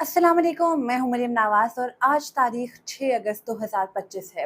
अस्सलाम वालेकुम, मैं हूं मरियम नवाज और आज तारीख 6 अगस्त 2025 है।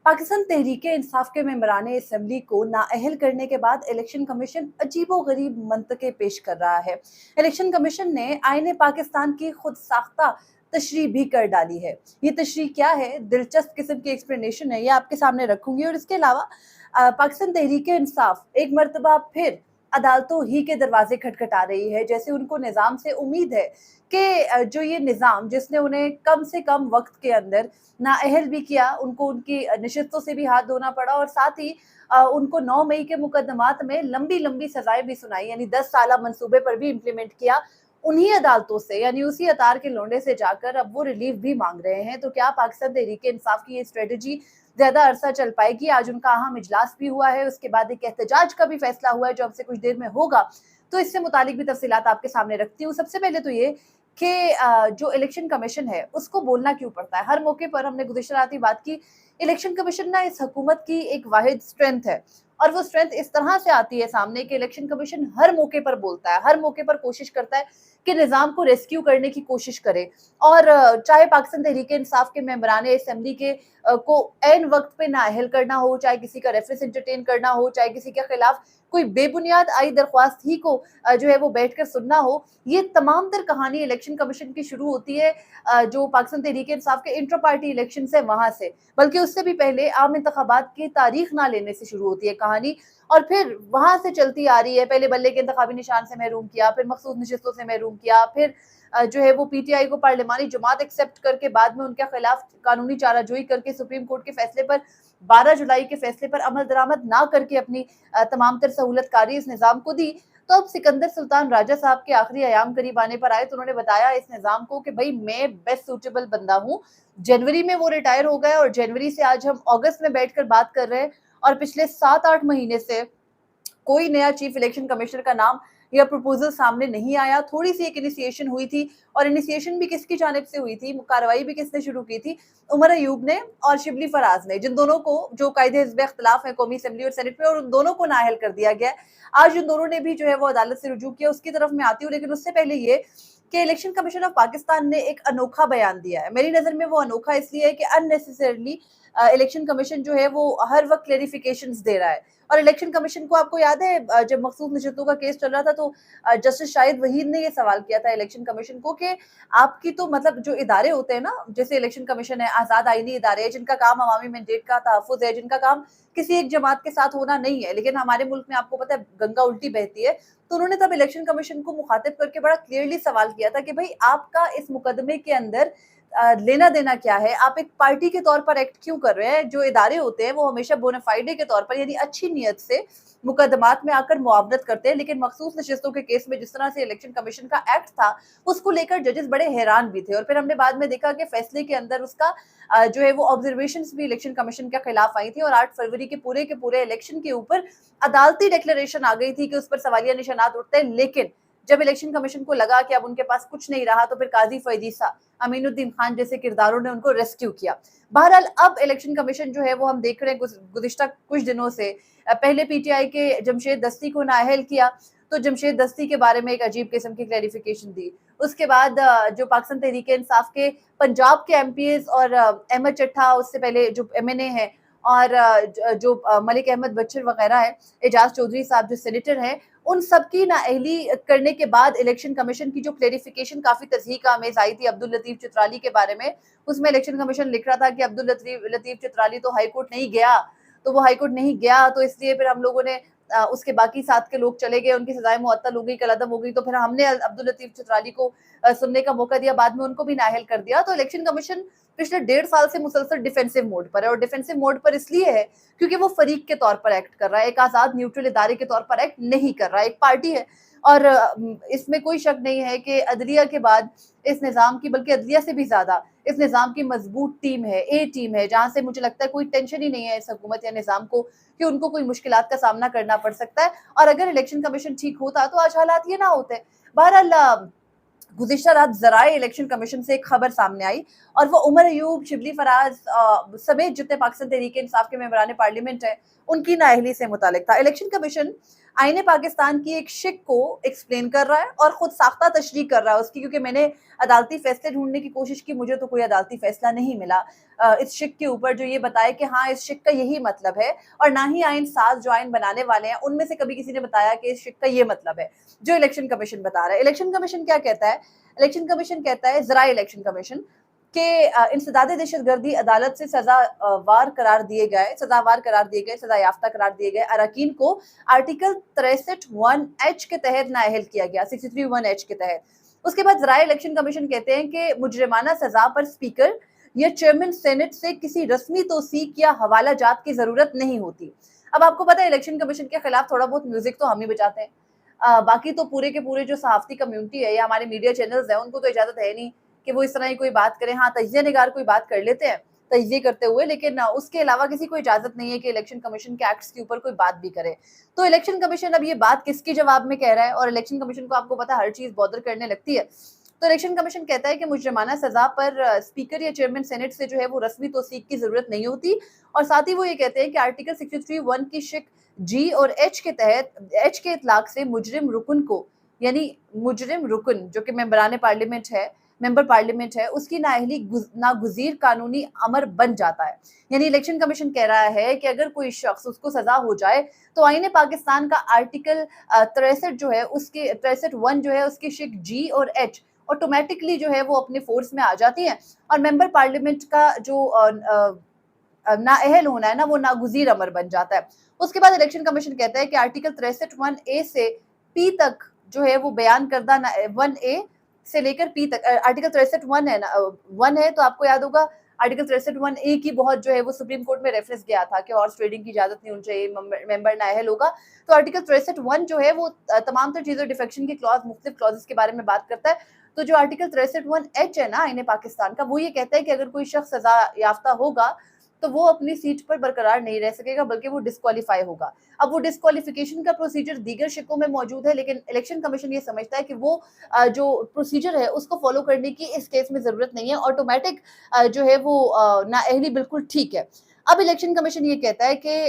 पाकिस्तान तहरीक इंसाफ के मेंबरान असम्बली को नाअहल करने के बाद इलेक्शन कमीशन अजीबोगरीब मंतके पेश कर रहा है। इलेक्शन कमीशन ने आईन पाकिस्तान की खुद साख्ता तशरीह भी कर डाली है। ये तशरीह क्या है, दिलचस्प किस्म की एक्सप्लेनेशन है, ये आपके सामने रखूंगी। और इसके अलावा पाकिस्तान तहरीक इंसाफ एक मरतबा फिर अदालतों ही के दरवाजे खटखटा रही है। जैसे उनको निज़ाम से उम्मीद है कि जो ये निज़ाम जिसने उन्हें कम से कम वक्त के अंदर नाअहल भी किया, उनको उनकी नशिस्तों से भी हाथ धोना पड़ा और साथ ही उनको 9 मई के मुकदमात में लंबी लंबी सजाएं भी सुनाई, यानी 10 साला मंसूबे पर भी इम्प्लीमेंट किया। उन्हीं अदालतों से, यानी उसी अतार के लोंडे से जाकर अब वो रिलीफ भी मांग रहे हैं। तो क्या पाकिस्तान तहरीक इंसाफ की ये स्ट्रेटजी ज्यादा अरसा चल पाएगी? आज उनका अहम इजलास भी हुआ है, उसके बाद एक एहतजाज का भी फैसला हुआ है जो अब से कुछ देर में होगा। तो इससे मुतालिक भी तफसीलात आपके सामने रखती हूँ। सबसे पहले तो ये कि जो इलेक्शन कमीशन है उसको बोलना क्यों पड़ता है हर मौके पर। हमने गुज़िश्ता रात ही बात की, इलेक्शन कमीशन ना इस हुकूमत की एक वाहिद स्ट्रेंथ है और वो स्ट्रेंथ इस तरह से आती है सामने कि इलेक्शन कमीशन हर मौके पर बोलता है, हर मौके पर कोशिश करता है कि निज़ाम को रेस्क्यू करने की कोशिश करे। और चाहे पाकिस्तान तहरीक इंसाफ के मेंबरान असम्बली के को ऐन वक्त पे नाअहल करना हो, चाहे किसी का रेफरेंस एंटरटेन करना हो, चाहे किसी के खिलाफ कोई बेबुनियाद आई दरख्वास्त ही को जो है वो बैठकर सुनना हो, ये तमाम तर कहानी इलेक्शन कमीशन की शुरू होती है जो पाकिस्तान तहरीक इंसाफ के इंटर पार्टी इलेक्शन से, वहां से, बल्कि उससे भी पहले आम इंतखाबात की तारीख ना लेने से शुरू होती है कहानी और फिर वहां से चलती आ रही है। पहले बल्ले के इंतखाबी निशान से महरूम किया, फिर मखसूस नशिस्तों से महरूम किया, फिर जो है वो पीटीआई को पार्लिमानी जमात एक्सेप्ट करके बाद में उनके खिलाफ कानूनी चाराजोई करके सुप्रीम कोर्ट के फैसले पर 12 जुलाई के फैसले पर अमल दरामद ना करके अपनी तमाम तर सहूलतकारी इस निज़ाम को दी। तो अब सिकंदर सुल्तान राजा साहब के आखिरी अयाम करीब आने पर आए तो उन्होंने बताया इस निज़ाम को कि भाई मैं बेस्ट सूटेबल बंदा हूँ। जनवरी में वो रिटायर हो गए और जनवरी से आज हम अगस्त में बैठकर बात कर रहे हैं और पिछले 7-8 महीने से कोई नया चीफ इलेक्शन कमिश्नर का नाम या प्रपोजल सामने नहीं आया। थोड़ी सी एक इनिशिएशन हुई थी और इनिशिएशन भी किसकी जानिब से हुई थी, कार्रवाई भी किसने शुरू की थी? उमर अयूब ने और शिबली फराज ने, जिन दोनों को जो कायदे हिज़्ब इख्तिलाफ है कौमी असेंबली और सेनेट में, और उन दोनों को नाअहल कर दिया गया। आज उन दोनों ने भी जो है वो अदालत से रुजू किया, उसकी तरफ मैं आती हूँ। लेकिन उससे पहले ये कि इलेक्शन कमीशन ऑफ पाकिस्तान ने एक अनोखा बयान दिया है। मेरी नज़र में वो अनोखा इसलिए है कि अननेसेसरली इलेक्शन कमीशन जो है वो हर वक्त क्लेरिफिकेशंस दे रहा है। और इलेक्शन कमीशन को आपको याद है जब मखसूस नशिस्तों का केस चल रहा था तो जस्टिस शाहिद वहीद ने ये सवाल किया था इलेक्शन कमीशन को कि आपकी तो मतलब जो इदारे होते हैं ना, जैसे इलेक्शन कमीशन है, आज़ाद आईनी इदारे हैं जिनका काम अवामी मैंडेट का तहफ़्फ़ुज़ है, जिनका काम किसी एक जमात के साथ होना नहीं है। लेकिन हमारे मुल्क में आपको पता है गंगा उल्टी बहती है। तो उन्होंने तब इलेक्शन कमीशन को मुखातिब करके बड़ा क्लियरली सवाल किया था कि भाई आपका इस मुकदमे के अंदर लेना देना क्या है? आप एक पार्टी के तौर पर एक्ट क्यों कर रहे हैं? जो इदारे होते हैं वो हमेशा बोनाफाइडे के तौर पर, यानी अच्छी नीयत से मुकदमात में आकर मुआवनत करते हैं। लेकिन मखसूस नशिस्तों के केस में जिस तरह से इलेक्शन कमीशन का एक्ट था, उसको लेकर जजेस बड़े हैरान भी थे। और फिर हमने बाद में देखा कि फैसले के अंदर उसका जो है वो ऑब्जर्वेशंस भी इलेक्शन कमीशन के खिलाफ आई थी और 8 फरवरी के पूरे इलेक्शन के ऊपर अदालती डिक्लेरेशन आ गई थी कि उस पर सवालिया निशानात उठते हैं। लेकिन जब इलेक्शन कमीशन को लगा कि अब उनके पास कुछ नहीं रहा तो फिर काजी फैजीसा, अमीनुद्दीन खान जैसे किरदारों ने उनको रेस्क्यू किया। बहरहाल अब इलेक्शन कमीशन जो है वो हम देख रहे हैं गुज़िश्ता कुछ दिनों से पहले पीटीआई के जमशेद दस्ती को नाअहल किया तो जमशेद दस्ती के बारे में एक अजीब किस्म की क्लैरिफिकेशन दी। उसके बाद जो पाकिस्तान तहरीक इंसाफ के पंजाब के एमपीएस और अहमद चट्ठा, उससे पहले जो एमएनए है, और जो मलिक अहमद बच्चर वगैरह है, एजाज चौधरी साहब जो सेनेटर हैं, उन सबकी नाअहली करने के बाद इलेक्शन कमीशन की जो क्लेरिफिकेशन काफी तस्दीक आमेज आई थी अब्दुल लतीफ चित्राली के बारे में, उसमें इलेक्शन कमीशन लिख रहा था कि अब्दुल लतीफ चित्राली तो हाईकोर्ट नहीं गया, तो वो हाईकोर्ट नहीं गया तो इसलिए फिर हम लोगों ने उसके बाकी साथ के लोग चले गए, उनकी सजाएं मुअत्तल हो गई, कलअदम हो गई, तो फिर हमने अब्दुल लतीफ चित्राली को सुनने का मौका दिया, बाद में उनको भी नाअहल कर दिया। तो इलेक्शन कमीशन पिछले 1.5 साल से मुसलसल डिफेंसिव मोड पर है और डिफेंसिव मोड पर इसलिए है क्योंकि वो फरीक के तौर पर एक्ट कर रहा है, एक आज़ाद न्यूट्रल इदारे के तौर पर एक्ट नहीं कर रहा है, एक पार्टी है। और इसमें कोई शक नहीं है कि अदलिया के बाद इस निज़ाम की, बल्कि अदलिया से भी ज़्यादा इस निज़ाम की मजबूत टीम है, ए टीम है, जहाँ से मुझे लगता है कोई टेंशन ही नहीं है इस हुकूमत या निज़ाम को कि उनको कोई मुश्किलात का सामना करना पड़ सकता है। और अगर इलेक्शन कमीशन ठीक होता तो आज हालात ये ना होते। बहरहाल गुज़िश्ता रात ज़राए इलेक्शन कमीशन से एक खबर सामने आई और वो उमर अयूब, शिबली फराज समेत जितने पाकिस्तान तहरीक इंसाफ के मेंबरान पार्लियामेंट है, उनकी नाअहली से मुतालिक था। इलेक्शन कमीशन آئین پاکستان کی ایک شک کو ایکسپلین کر رہا ہے اور خود ساختہ تشریح کر رہا ہے اس کی، کیونکہ میں نے عدالتی فیصلے ڈھونڈنے کی کوشش کی، مجھے تو کوئی عدالتی فیصلہ نہیں ملا اس شک کے اوپر جو یہ بتائے کہ ہاں اس شک کا یہی مطلب ہے، اور نہ ہی آئین ساز جو آئین بنانے والے ہیں ان میں سے کبھی کسی نے بتایا کہ اس شک کا یہ مطلب ہے جو الیکشن کمیشن بتا رہا ہے۔ الیکشن کمیشن کیا کہتا ہے؟ الیکشن کمیشن کہتا ہے، ذرائع الیکشن کمیشن، کہ انسداد دہشت گردی عدالت سے سزاوار قرار دیے گئے سزا یافتہ قرار دیے گئے اراکین کو آرٹیکل 63(1)H کے تحت نااہل کیا گیا، 63(1)H کے تحت۔ اس کے بعد ذرائع الیکشن کمیشن کہتے ہیں کہ مجرمانہ سزا پر اسپیکر یا چیئرمین سینٹ سے کسی رسمی توثیق یا حوالہ جات کی ضرورت نہیں ہوتی۔ اب آپ کو پتہ ہے الیکشن کمیشن کے خلاف تھوڑا بہت میوزک تو ہم ہی بجاتے ہیں، باقی تو پورے کے پورے جو صحافتی کمیونٹی ہے یا ہمارے میڈیا چینلز ہیں ان کو تو اجازت ہے نہیں کہ وہ اس طرح کی کوئی بات کریں۔ ہاں تجزیہ نگار کوئی بات کر لیتے ہیں تجزیے کرتے ہوئے، لیکن اس کے علاوہ کسی کو اجازت نہیں ہے کہ الیکشن کمیشن کے ایکٹس کے اوپر کوئی بات بھی کرے۔ تو الیکشن کمیشن اب یہ بات کس کے جواب میں کہہ رہا ہے؟ اور الیکشن کمیشن کو آپ کو پتہ ہر چیز بودر کرنے لگتی ہے، تو الیکشن کمیشن کہتا ہے کہ مجرمانہ سزا پر اسپیکر یا چیئرمین سینٹ سے جو ہے وہ رسمی توثیق کی ضرورت نہیں ہوتی، اور ساتھ ہی وہ یہ کہتے ہیں کہ آرٹیکل 63(1) کی شک جی اور ایچ کے تحت ایچ کے اطلاق سے مجرم رکن کو، یعنی مجرم رکن جو کہ ممبر پارلیمنٹ ہے، اس کی نااہلی ناگزیر قانونی امر بن جاتا ہے۔ یعنی الیکشن کمیشن کہہ رہا ہے کہ اگر کوئی شخص اس کو سزا ہو جائے تو آئین پاکستان کا آرٹیکل 63 جو ہے اس کے 63(1) جو ہے اس کی شک جی اور ایچ آٹومیٹکلی جو ہے وہ اپنے فورس میں آ جاتی ہیں، اور ممبر پارلیمنٹ کا جو نااہل ہونا ہے نا وہ ناگزیر امر بن جاتا ہے۔ اس کے بعد الیکشن کمیشن کہتا ہے کہ آرٹیکل 63(1)A سے P تک جو ہے وہ بیان کردہ 1A سے لے کر P تک، آرٹیکل 63(1) ہے نا 1 ہے، تو آپ کو یاد ہوگا آرٹیکل 63(1)A کی بہت جو ہے وہ سپریم کورٹ میں ریفرنس گیا تھا کہ ہارس ٹریڈنگ کی اجازت نہیں ہونی چاہیے، ممبر نااہل ہوگا۔ تو آرٹیکل 63(1) جو ہے وہ تمام تر چیزوں ڈیفیکشن کی کلاز، مختلف کلازز کے بارے میں بات کرتا ہے۔ تو جو آرٹیکل 63(1)H ہے نا آئین پاکستان کا، وہ یہ کہتا ہے کہ اگر کوئی شخص سزا یافتہ ہوگا تو وہ اپنی سیٹ پر برقرار نہیں رہ سکے گا بلکہ وہ ڈسکوالیفائی ہوگا۔ اب وہ ڈسکوالیفیکیشن کا پروسیجر دیگر شکوں میں موجود ہے، لیکن الیکشن کمیشن یہ سمجھتا ہے کہ وہ جو پروسیجر ہے اس کو فالو کرنے کی اس کیس میں ضرورت نہیں ہے، آٹومیٹک جو ہے وہ نااہلی بالکل ٹھیک ہے۔ اب الیکشن کمیشن یہ کہتا ہے کہ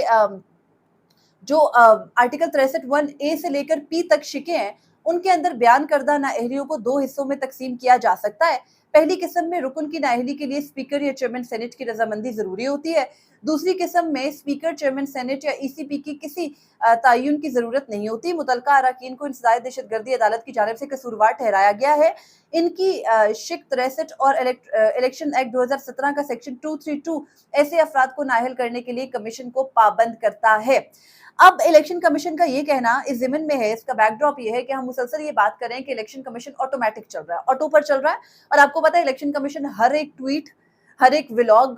جو آرٹیکل 63(1)A سے لے کر P تک شکیں ہیں ان کے اندر بیان کردہ نااہلیوں کو 2 حصوں میں تقسیم کیا جا سکتا ہے۔ پہلی قسم میں رکن کی نااہلی کے لیے اسپیکر یا چیئرمین سینٹ کی رضامندی ضروری ہوتی ہے۔ دوسری قسم میں اسپیکر، چیئرمین سینٹ یا ای سی پی کی کسی تعین کی ضرورت نہیں ہوتی۔ متعلقہ اراکین کو انسداد دہشت گردی عدالت کی جانب سے قصوروار ٹھہرایا گیا ہے۔ ان کی شک 63 اور الیکشن ایکٹ 2017 کا سیکشن 232 ایسے افراد کو نااہل کرنے کے لیے کمیشن کو پابند کرتا ہے۔ اب الیکشن کمیشن کا یہ کہنا اس ضمن میں ہے، اس کا بیک ڈراپ یہ ہے کہ ہم مسلسل یہ بات کریں کہ الیکشن کمیشن آٹومیٹک چل رہا ہے، آٹو پر چل رہا ہے، اور آپ کو پتہ ہے الیکشن کمیشن ہر ایک ٹویٹ، ہر ایک ولاگ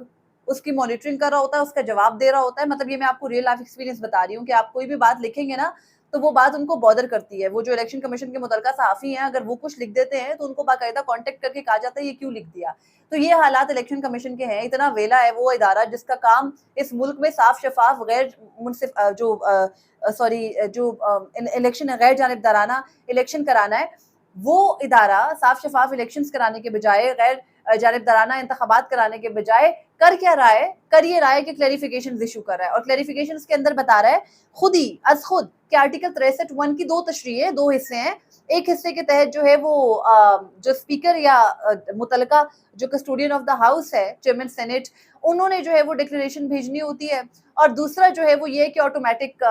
اس کی مانیٹرنگ کر رہا ہوتا ہے، اس کا جواب دے رہا ہوتا ہے۔ مطلب یہ میں آپ کو ریئل لائف ایکسپیرینس بتا رہی ہوں کہ آپ کوئی بھی بات لکھیں گے نا تو وہ بات ان کو بودر کرتی ہے۔ وہ جو الیکشن کمیشن کے متعلقہ صحافی ہیں اگر وہ کچھ لکھ دیتے ہیں تو ان کو باقاعدہ کانٹیکٹ کر کے کہا جاتا ہے یہ کیوں لکھ دیا۔ تو یہ حالات الیکشن کمیشن کے ہیں۔ اتنا ویلا ہے وہ ادارہ جس کا کام اس ملک میں صاف شفاف غیر منصف جو الیکشن غیر جانبدارانہ الیکشن کرانا ہے، وہ ادارہ صاف شفاف الیکشنز کرانے کے بجائے، غیر جانبدارانہ انتخابات کرانے کے بجائے کر کیا رہا ہے؟ کر یہ رہا ہے کہ کلیریفیکیشنز ایشو کر رہا ہے، اور کلیریفیکیشنز کے اندر بتا رہا ہے خود کہ آرٹیکل 63(1) کی 2 تشریح ہے، 2 حصے ہیں۔ ایک حصے کے تحت جو ہے وہ جو اسپیکر یا متعلقہ جو کسٹوڈین آف دا ہاؤس ہے، چیئرمین سینٹ، انہوں نے جو ہے وہ ڈکلیریشن بھیجنی ہوتی ہے، اور دوسرا جو ہے وہ یہ کہ آٹومیٹک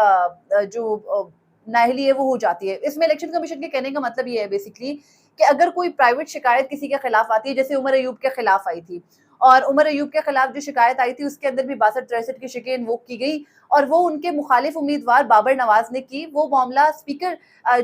جو نااہلی ہے وہ ہو جاتی ہے۔ اس میں الیکشن کمیشن کے کہنے کا مطلب یہ ہے بیسیکلی کہ اگر کوئی پرائیویٹ شکایت کسی کے خلاف آتی ہے، جیسے عمر ایوب کے خلاف آئی تھی، اور عمر ایوب کے خلاف جو شکایت آئی تھی اس کے اندر بھی 62-63 کی شکیں انووک کی گئی، اور وہ ان کے مخالف امیدوار بابر نواز نے کی۔ وہ معاملہ اسپیکر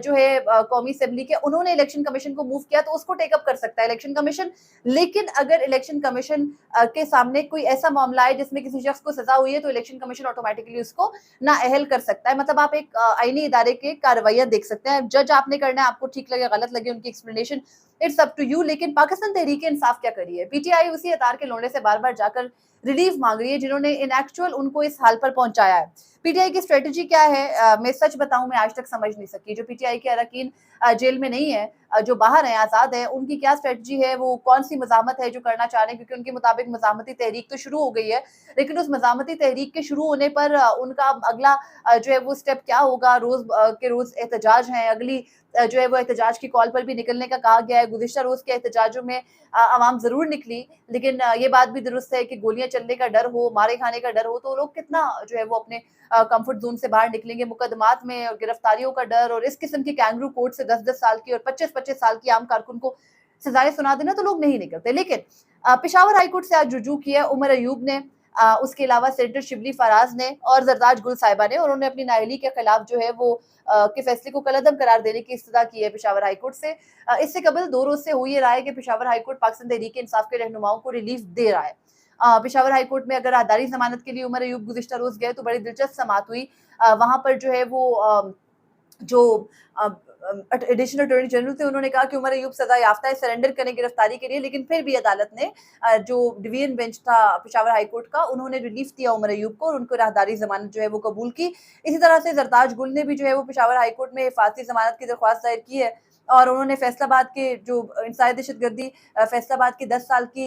جو ہے قومی اسمبلی کے، انہوں نے الیکشن کمیشن کو موو کیا تو اس کو ٹیک اپ کر سکتا ہے الیکشن کمیشن۔ لیکن اگر الیکشن کمیشن کے سامنے کوئی ایسا معاملہ ہے جس میں کسی شخص کو سزا ہوئی ہے تو الیکشن کمیشن آٹومیٹکلی اس کو نااہل کر سکتا ہے۔ مطلب آپ ایک آئینی ادارے کے کارروائیاں دیکھ سکتے ہیں، جج آپ نے کرنا ہے، آپ کو ٹھیک لگے غلط لگے ان کی explanation it's up to you. لیکن پاکستان تحریک انصاف کیا کری ہے؟ پی ٹی آئی اسی اطار کے لوڑے سے بار بار جا کر रिलीफ मांग रही है, जिन्होंने इन एक्चुअल उनको इस हाल पर पहुंचाया है। पीटीआई की स्ट्रेटजी क्या है, मैं सच बताऊं, मैं आज तक समझ नहीं सकी। जो पीटीआई के अरकान जेल में नहीं है, जो बाहर हैं, आजाद हैं, उनकी क्या स्ट्रेटजी है, वो कौन सी मजामत है जो करना चाह रहे हैं, क्योंकि उनके मुताबिक मजामती तहरीक तो शुरू हो गई है, लेकिन उस मजामती तहरीक के शुरू होने पर उनका अगला जो है वो स्टेप क्या होगा। रोज के रोज एहतजाज हैं, अगली जो है वो एहतजाज की कॉल पर भी निकलने का कहा गया है। गुज़िश्ता रोज़ के एहतजाजों में आवाम ज़रूर निकली, लेकिन ये बात भी दुरुस्त है कि गोलियाँ चलने का डर हो, मारे खाने का डर हो, तो लोग कितना जो है वो अपने कम्फर्ट ज़ोन से बाहर निकलेंगे। मुकदमात में और गिरफ्तारियों का डर और इस किस्म की कैंगरू कोर्ट से 10-10 साल की और 25-25 साल की आम कारकुन को सज़ाएँ सुना देना, तो लोग नहीं निकलते। लेकिन पेशावर हाई कोर्ट से आज रुजू किया उमर अयूब ने, उसके अलावा सेनेटर शिबली फराज ने और जरदाज गुल साहिबा ने, और उन्होंने अपनी नाअहली के खिलाफ जो है वो के फैसले को कलअदम करार देने की इस्तदा की है पेशावर हाई कोर्ट से। इससे कबल 2 रोज से हो ये रहा है कि पेशावर हाई कोर्ट पाकिस्तान तहरीक इंसाफ के रहनुमाओं को रिलीफ दे रहा है। पेशावर हाई कोर्ट में अगर राहदारी जमानत के लिए उमर अयूब गुज़िश्ता रोज गए तो बड़ी दिलचस्प समाअत हुई। वहां पर जो है वो जो एडिशनल अटॉर्नी जनरल थे, उन्होंने कहा कि उमर अयूब सजा याफ्ता है, सरेंडर करें गिरफ्तारी के लिए, लेकिन फिर भी अदालत ने जो डिवीजन बेंच था पेशावर हाई कोर्ट का, उन्होंने रिलीफ दिया उमर अयूब को और उनको राहदारी जमानत जो है वो कबूल की। इसी तरह से जरताज गुल ने भी जो है वो पेशावर हाई कोर्ट में हिफाजती जमानत की दरख्वास्त दायर की है, और उन्होंने फैसलाबाद के जो इंसाई दहशतगर्दी फैसलाबाद की 10 साल की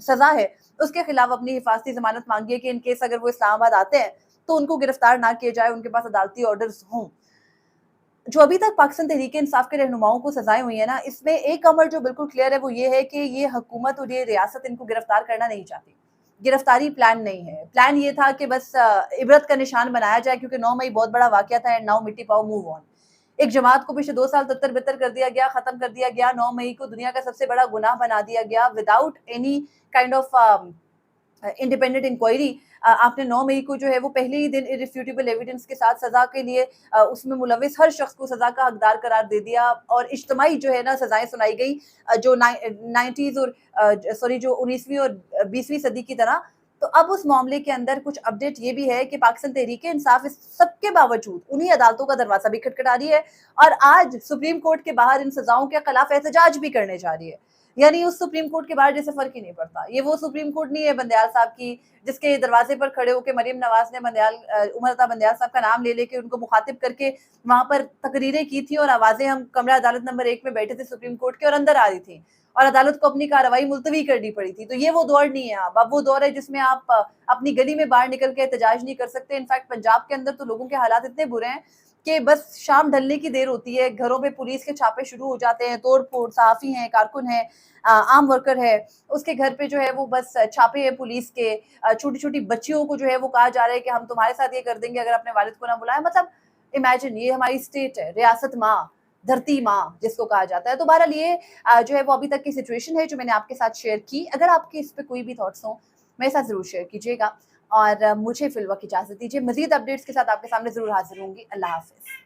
सजा है, उसके खिलाफ अपनी हिफाजती जमानत मांगी है कि इन केस अगर वो इस्लामाबाद आते हैं तो उनको गिरफ्तार ना किया जाए, उनके पास अदालती ऑर्डर्स हों। जो अभी तक पाकिस्तान तहरीक इंसाफ के रहनुमाओं को सजाएं हुई है ना, इसमें एक अमर जो बिल्कुल क्लियर है वो ये है कि ये हुकूमत और ये रियासत इनको गिरफ्तार करना नहीं चाहती। गिरफ्तारी प्लान नहीं है। प्लान ये था कि बस इबरत का निशान बनाया जाए, क्योंकि 9 मई बहुत बड़ा वाकया था एंड नाउ मिट्टी पाओ मूव ऑन। एक जमात को पिछले 2 साल तत्तर-बित्तर कर दिया गया, खत्म कर दिया गया। 9 मई को दुनिया का सबसे बड़ा गुनाह बना दिया गया without any kind of independent inquiry. आपने 9 मई को जो है वो पहले ही दिन इररिफ्यूटेबल एविडेंस के साथ सजा के लिए उसमें मुलविस हर शख्स को सजा का हकदार करार दे दिया, और इज्तिमाई जो है ना सजाएं सुनाई गई, जो 90s और सॉरी जो 19वीं और 20वीं सदी की तरह। तो अब उस मामले के अंदर कुछ अपडेट ये भी है कि पाकिस्तान तहरीक इंसाफ इस सबके बावजूद उन्हीं अदालतों का दरवाजा भी खटखटा रही है, और आज सुप्रीम कोर्ट के बाहर इन सजाओं के खिलाफ एहतजाज भी करने जा रही है। यानी उस सुप्रीम कोर्ट के बाहर जैसे फर्क ही नहीं पड़ता। ये वो सुप्रीम कोर्ट नहीं है बंदयाल साहब की, जिसके दरवाजे पर खड़े होकर मरियम नवाज ने उमर अता बंदयाल साहब का नाम ले लेके उनको मुखातिब करके वहां पर तकरीरें की थी, और आवाजें हम कमरा अदालत नंबर 1 में बैठे थे सुप्रीम कोर्ट के और अंदर आ रही थी, और अदालत को अपनी कार्रवाई मुलतवी करनी पड़ी थी। तो ये वो दौर नहीं है। अब वो दौर है जिसमें आप अपनी गली में बाहर निकल के एहतजाज नहीं कर सकते। इनफैक्ट पंजाब के अंदर तो लोगों के हालात इतने बुरे हैं कि बस शाम ढलने की देर होती है, घरों पे पुलिस के छापे शुरू हो जाते हैं, तोड़ फोड़, सहाफी हैं, कारकुन हैं, आम वर्कर है, उसके घर पे जो है वो बस छापे हैं पुलिस के। छोटी छोटी बच्चियों को जो है वो कहा जा रहा है कि हम तुम्हारे साथ ये कर देंगे अगर अपने वालिद को ना बुलाया। मतलब इमेजिन, ये हमारी स्टेट है, रियासत माँ, धरती माँ जिसको कहा जाता है। तो बहरहाल ये जो है वो अभी तक की सिचुएशन है जो मैंने आपके साथ शेयर की। अगर आपके इस पे कोई भी थॉट्स हो, मेरे साथ जरूर शेयर कीजिएगा, और मुझे फिलहाल इजाजत दीजिए। मजीद अपडेट्स के साथ आपके सामने जरूर हाजिर होंगी। अल्लाह हाफिज।